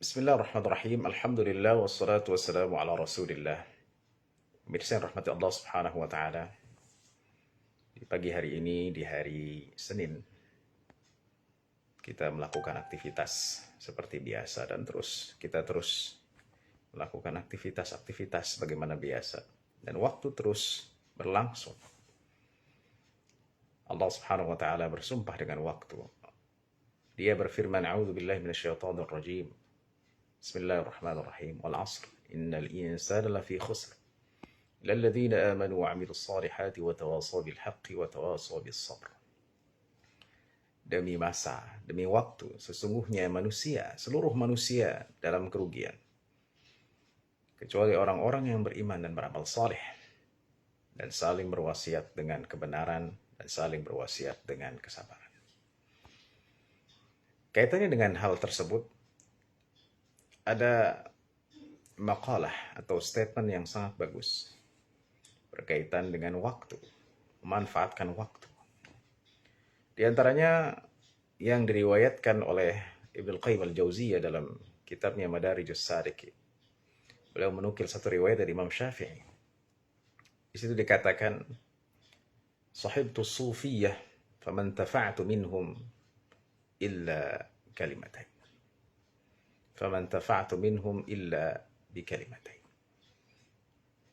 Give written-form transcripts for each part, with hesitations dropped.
Bismillahirrahmanirrahim. Alhamdulillah wassalatu wassalamu ala Rasulillah. Pemirsa yang rahmati Allah Subhanahu wa taala. Di pagi hari ini, di hari Senin, kita melakukan aktivitas seperti biasa dan kita terus melakukan aktivitas bagaimana biasa dan waktu terus berlangsung. Allah Subhanahu wa taala bersumpah dengan waktu. Dia berfirman, "A'udzubillahi minasyaitonir rajim. Bismillahirrahmanirrahim. Wal 'asr. Innal insana lafi khusr. Illal ladzina amanu wa 'amilus shalihati wa tawasaw bil haqqi wa tawasaw bis sabr." Demi masa, demi waktu, sesungguhnya manusia, seluruh manusia dalam kerugian, kecuali orang-orang yang beriman dan beramal saleh dan saling berwasiat dengan kebenaran dan saling berwasiat dengan kesabaran. Kaitannya dengan hal tersebut, ada makalah atau statement yang sangat bagus berkaitan dengan waktu, memanfaatkan waktu. Di antaranya yang diriwayatkan oleh Ibnu Qayyim al-Jauziyah dalam kitabnya Madarijus Salikin. Beliau menukil satu riwayat dari Imam Syafi'i. Di situ dikatakan, "Sahibtu sufiyah faman tafa'tu minhum illa kalimatain. Faman tafa'tu minhum illa bikalimatain."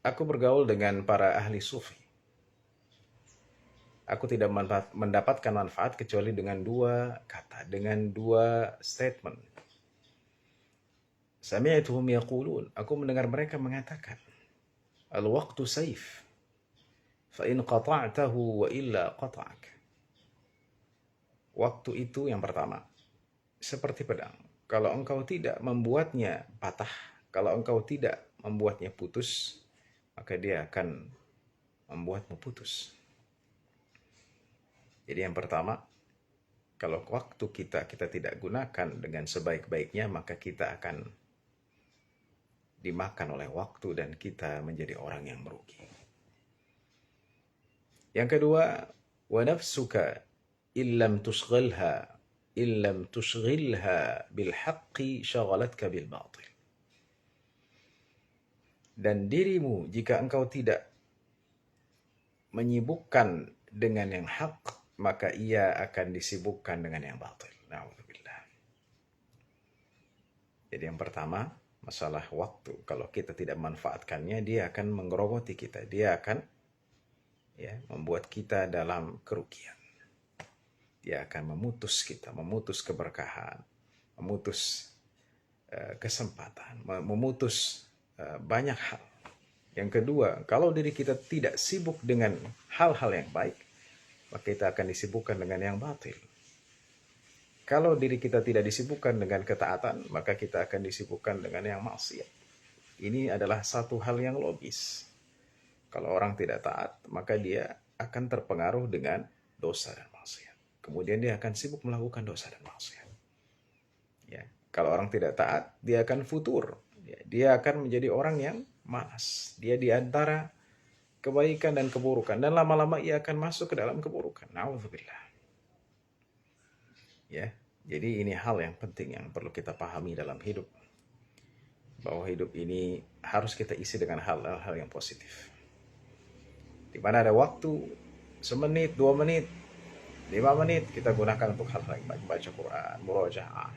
Aku bergaul dengan para ahli sufi. Aku tidak mendapatkan manfaat kecuali dengan dua kata, dengan dua statement. Sami'tuhum yaqulun, aku mendengar mereka mengatakan, "Al-waqtu sayf, fa in qata'tahu wa illa qata'ak." Waktu itu yang pertama, seperti pedang. Kalau engkau tidak membuatnya patah, kalau engkau tidak membuatnya putus, maka dia akan membuatmu putus. Jadi yang pertama, kalau waktu kita tidak gunakan dengan sebaik-baiknya, maka kita akan dimakan oleh waktu dan kita menjadi orang yang merugi. Yang kedua, wa nafsuka illam tushghilha bil haqqi shaghalatka bil batil. Dan dirimu, jika engkau tidak menyibukkan dengan yang hak, maka ia akan disibukkan dengan yang batil. Na'udzubillah. Jadi yang pertama, masalah waktu. Kalau kita tidak memanfaatkannya, dia akan menggerogoti kita. Dia akan membuat kita dalam kerugian. Dia akan memutus kita, memutus keberkahan, memutus kesempatan, memutus banyak hal. Yang kedua, kalau diri kita tidak sibuk dengan hal-hal yang baik, maka kita akan disibukkan dengan yang batil. Kalau diri kita tidak disibukkan dengan ketaatan, maka kita akan disibukkan dengan yang maksiat. Ini adalah satu hal yang logis. Kalau orang tidak taat, maka dia akan terpengaruh dengan dosa dan maksiat. Kemudian dia akan sibuk melakukan dosa dan maksiat. Ya. Kalau orang tidak taat, dia akan futur. Dia akan menjadi orang yang malas. Dia di antara kebaikan dan keburukan. Dan lama-lama ia akan masuk ke dalam keburukan. Na'udzubillah. Ya. Jadi ini hal yang penting yang perlu kita pahami dalam hidup. Bahwa hidup ini harus kita isi dengan hal-hal yang positif. Di mana ada waktu, semenit, 2 menit, 5 menit, kita gunakan untuk hal-hal yang baik. Baca Quran, murojaah,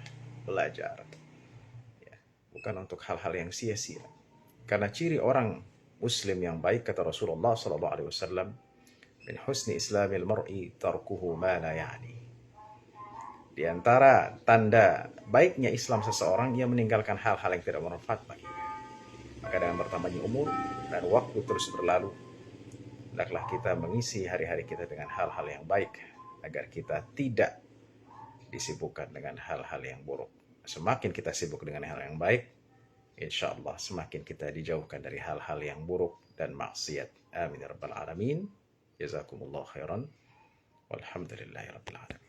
belajar. Ya. Bukan untuk hal-hal yang sia-sia. Karena ciri orang Muslim yang baik, kata Rasulullah SAW, min husni islamil mar'i tarkuhu ma la ya'ni. Di antara tanda baiknya Islam seseorang, ia meninggalkan hal-hal yang tidak bermanfaat baginya. Maka dengan bertambahnya umur dan waktu terus berlalu, hendaklah kita mengisi hari-hari kita dengan hal-hal yang baik, agar kita tidak disibukkan dengan hal-hal yang buruk. Semakin kita sibuk dengan hal yang baik, insya Allah semakin kita dijauhkan dari hal-hal yang buruk dan maksiat. Amin ya rabbal alamin. Jazakumullah khairan. Walhamdulillahi rabbil alamin.